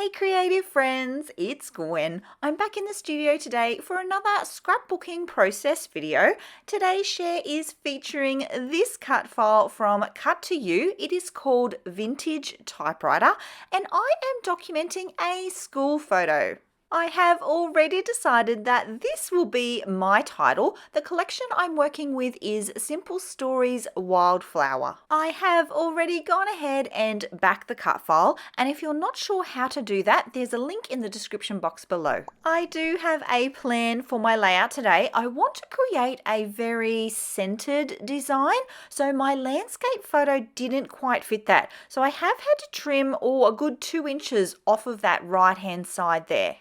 Hey creative friends, it's Gwen. I'm back in the studio today for another scrapbooking process video. Today's share is featuring this cut file from Cut to You. It is called Vintage Typewriter and I am documenting a school photo. I have already decided that this will be my title. The collection I'm working with is Simple Stories Wildflower. I have already gone ahead and backed the cut file, and if you're not sure how to do that, there's a link in the description box below. I do have a plan for my layout today. I want to create a very centered design, so my landscape photo didn't quite fit that. So I have had to trim a good 2 inches off of that right hand side there.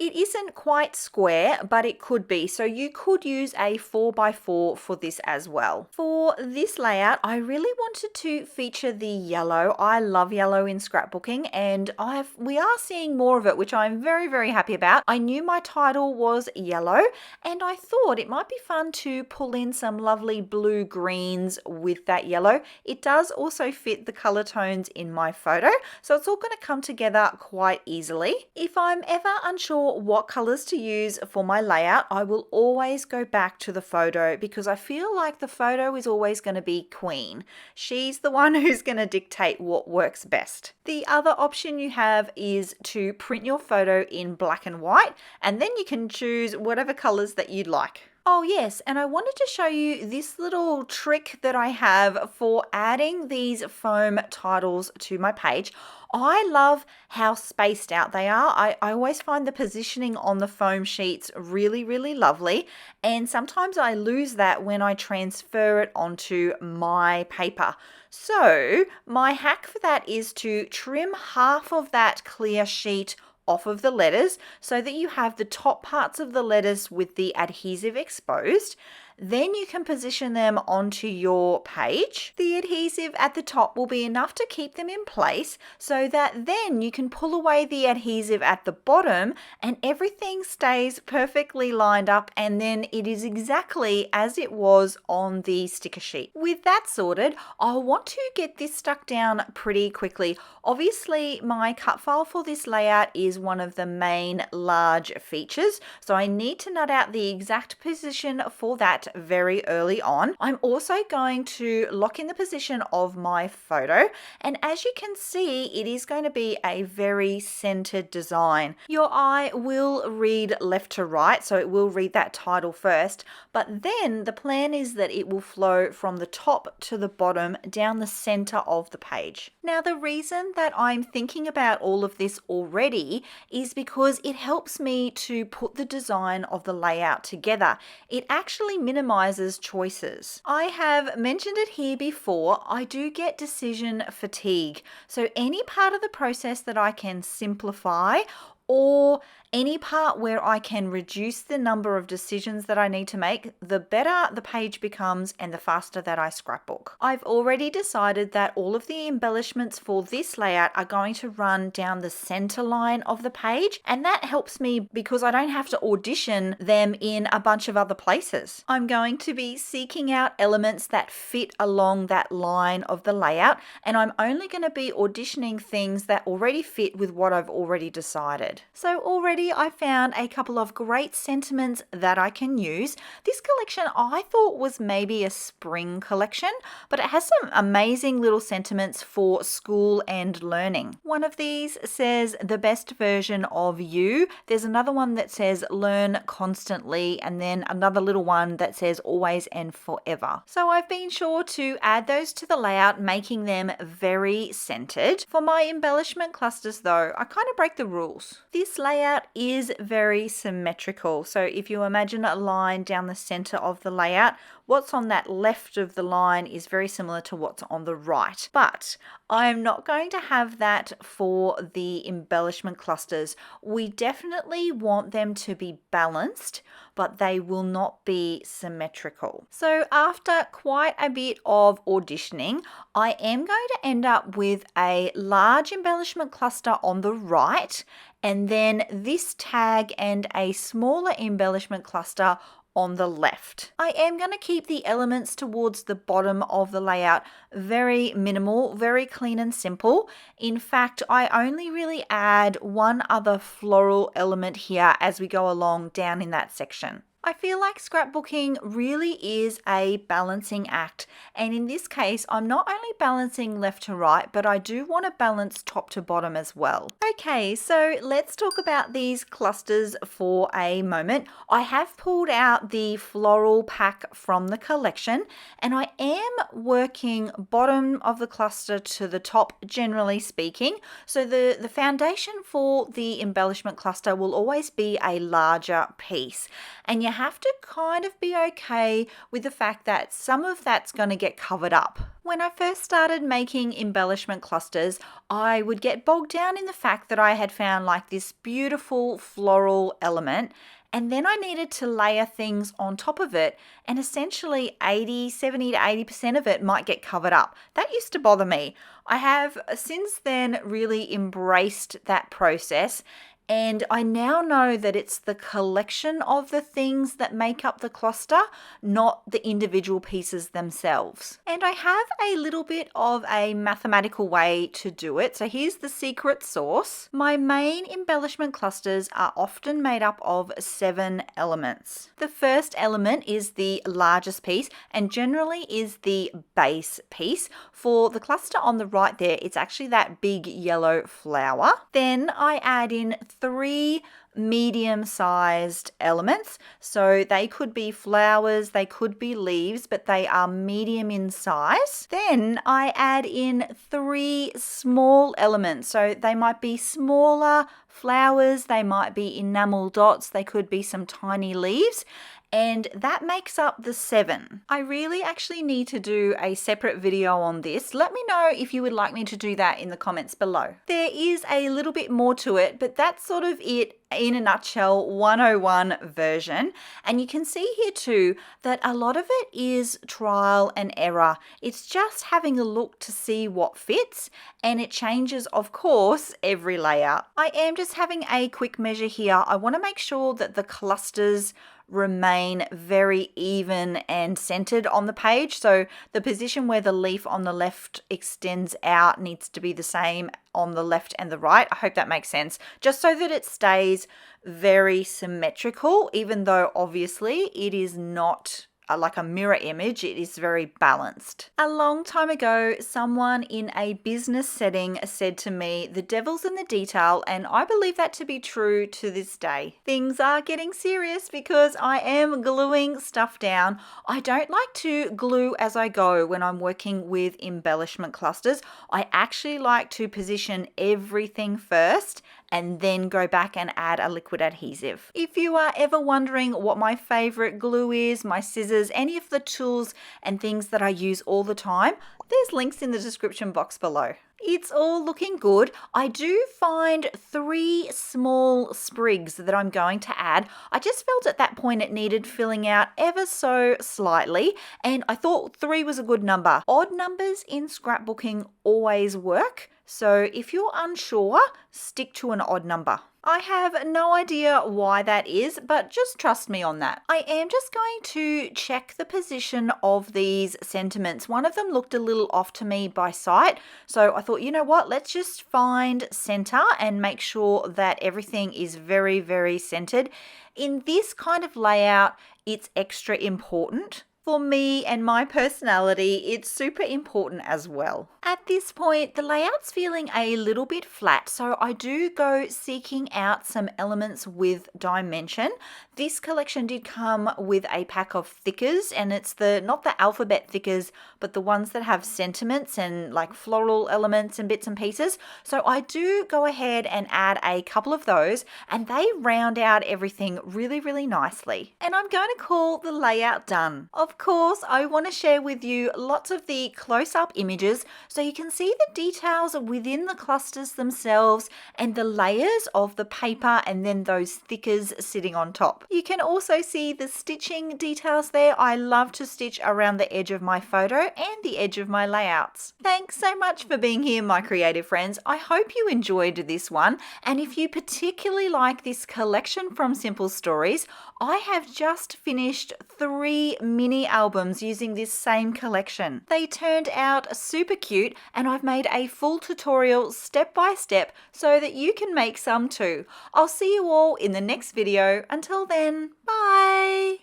It isn't quite square, but it could be, so you could use a 4x4 for this as well. For this layout, I really wanted to feature the yellow. I love yellow in scrapbooking, and we are seeing more of it, which I'm very, very happy about. I knew my title was yellow, and I thought it might be fun to pull in some lovely blue greens with that yellow. It does also fit the color tones in my photo, so it's all going to come together quite easily. If I'm ever unsure what colors to use for my layout, I will always go back to the photo because I feel like the photo is always going to be queen. She's the one who's going to dictate what works best. The other option you have is to print your photo in black and white, and then you can choose whatever colors that you'd like. Oh yes, and I wanted to show you this little trick that I have for adding these foam titles to my page. I love how spaced out they are. I always find the positioning on the foam sheets really, really lovely. And sometimes I lose that when I transfer it onto my paper. So my hack for that is to trim half of that clear sheet off of the letters so that you have the top parts of the letters with the adhesive exposed. Then you can position them onto your page. The adhesive at the top will be enough to keep them in place so that then you can pull away the adhesive at the bottom and everything stays perfectly lined up, and then it is exactly as it was on the sticker sheet. With that sorted, I'll want to get this stuck down pretty quickly. Obviously, my cut file for this layout is one of the main large features, so I need to nut out the exact position for that very early on. I'm also going to lock in the position of my photo, and as you can see, it is going to be a very centered design. Your eye will read left to right, so it will read that title first, but then the plan is that it will flow from the top to the bottom down the center of the page. Now, the reason that I'm thinking about all of this already is because it helps me to put the design of the layout together. It actually minimizes choices. I have mentioned it here before, I do get decision fatigue. So any part of the process that I can simplify, or any part where I can reduce the number of decisions that I need to make, the better the page becomes and the faster that I scrapbook. I've already decided that all of the embellishments for this layout are going to run down the center line of the page, and that helps me because I don't have to audition them in a bunch of other places. I'm going to be seeking out elements that fit along that line of the layout, and I'm only going to be auditioning things that already fit with what I've already decided. So already I found a couple of great sentiments that I can use. This collection I thought was maybe a spring collection, but it has some amazing little sentiments for school and learning. One of these says the best version of you. There's another one that says learn constantly, and then another little one that says always and forever. So I've been sure to add those to the layout, making them very centered. For my embellishment clusters though, I kind of break the rules. This layout is very symmetrical. So if you imagine a line down the center of the layout, what's on that left of the line is very similar to what's on the right. But I'm not going to have that for the embellishment clusters. We definitely want them to be balanced, but they will not be symmetrical. So after quite a bit of auditioning, I am going to end up with a large embellishment cluster on the right, and then this tag and a smaller embellishment cluster on the left. I am going to keep the elements towards the bottom of the layout very minimal, very clean and simple. In fact, I only really add one other floral element here as we go along down in that section. I feel like scrapbooking really is a balancing act, and in this case I'm not only balancing left to right, but I do want to balance top to bottom as well. Okay, so let's talk about these clusters for a moment. I have pulled out the floral pack from the collection, and I am working bottom of the cluster to the top, generally speaking. So the foundation for the embellishment cluster will always be a larger piece, and you have to kind of be okay with the fact that some of that's going to get covered up. When I first started making embellishment clusters, I would get bogged down in the fact that I had found like this beautiful floral element, and then I needed to layer things on top of it, and essentially 70 to 80% of it might get covered up. That used to bother me. I have since then really embraced that process, and I now know that it's the collection of the things that make up the cluster, not the individual pieces themselves. And I have a little bit of a mathematical way to do it. So here's the secret sauce. My main embellishment clusters are often made up of 7 elements. The first element is the largest piece and generally is the base piece. For the cluster on the right there, it's actually that big yellow flower. Then I add in 3 medium-sized elements. So they could be flowers, they could be leaves, but they are medium in size. Then I add in 3 small elements. So they might be smaller flowers, they might be enamel dots, they could be some tiny leaves. And that makes up the 7. I really actually need to do a separate video on this. Let me know if you would like me to do that in the comments below. There is a little bit more to it, but that's sort of it in a nutshell, 101 version. And you can see here too that a lot of it is trial and error. It's just having a look to see what fits, and it changes, of course, every layout. I am just having a quick measure here. I want to make sure that the clusters remain very even and centered on the page. So the position where the leaf on the left extends out needs to be the same on the left and the right. I hope that makes sense. Just so that it stays very symmetrical, even though obviously it is not like a mirror image, it is very balanced. A long time ago, someone in a business setting said to me, "The devil's in the detail," and I believe that to be true to this day. Things are getting serious because I am gluing stuff down. I don't like to glue as I go when I'm working with embellishment clusters. I actually like to position everything first and then go back and add a liquid adhesive. If you are ever wondering what my favorite glue is, my scissors, any of the tools and things that I use all the time, there's links in the description box below. It's all looking good. I do find 3 small sprigs that I'm going to add. I just felt at that point it needed filling out ever so slightly, and I thought 3 was a good number. Odd numbers in scrapbooking always work, so if you're unsure, stick to an odd number. I have no idea why that is, but just trust me on that. I am just going to check the position of these sentiments. One of them looked a little off to me by sight, so I thought, you know what, let's just find center and make sure that everything is very, very centered. In this kind of layout, it's extra important. For me and my personality, it's super important as well. At this point, the layout's feeling a little bit flat, so I do go seeking out some elements with dimension. This collection did come with a pack of thickers, and it's not the alphabet thickers, but the ones that have sentiments and like floral elements and bits and pieces. So I do go ahead and add a couple of those, and they round out everything really, really nicely. And I'm going to call the layout done. Of Of course, I want to share with you lots of the close-up images so you can see the details within the clusters themselves and the layers of the paper and then those stickers sitting on top. You can also see the stitching details there. I love to stitch around the edge of my photo and the edge of my layouts. Thanks so much for being here, my creative friends. I hope you enjoyed this one, and if you particularly like this collection from Simple Stories, I have just finished 3 mini albums using this same collection. They turned out super cute, and I've made a full tutorial step by step so that you can make some too. I'll see you all in the next video. Until then, bye!